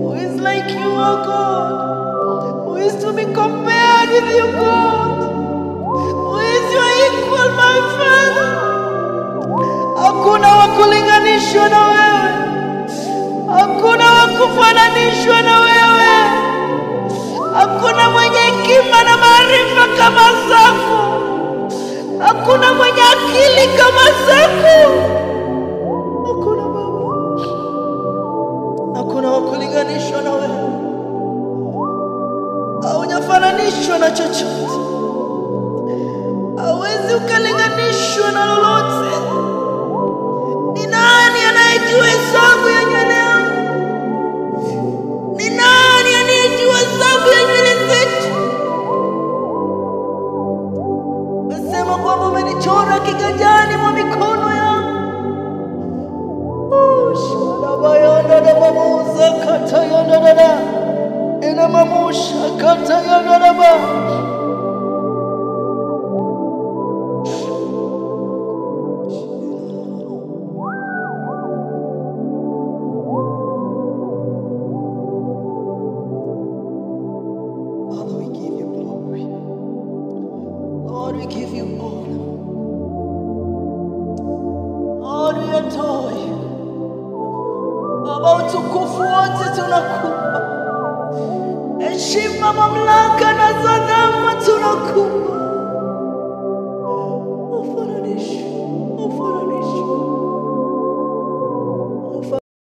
Who is like you, oh God? Who is to be compared with you, God? Who is your equal, my Father? Hakuna wa kulinganishwa na wewe. Hakuna wa kufananishwa na wewe. Hakuna mwenye hekima na maarifa kama zako. Hakuna mwenye akili kama zako. Hakuna Baba. Hakuna wa kulinganishwa na wewe. Haujafananishwa na chochote. Hauwezi ukalinganishwa na lolote. Ni nani anayejua hesabu ya nywele yangu? Ni nani anayejua hesabu ya nywele zetu? Umesema kwamba umenichora kiganjani mwa mikono yangu. Shalabayanda na mamuza katayanda na ina mamusha katayanda na ba. Father, we give you glory. Lord, we give you honor. Lord, we adore you. Baba, utukufu wote tunakupa. Heshima, mamlaka na adhabu tunakupa.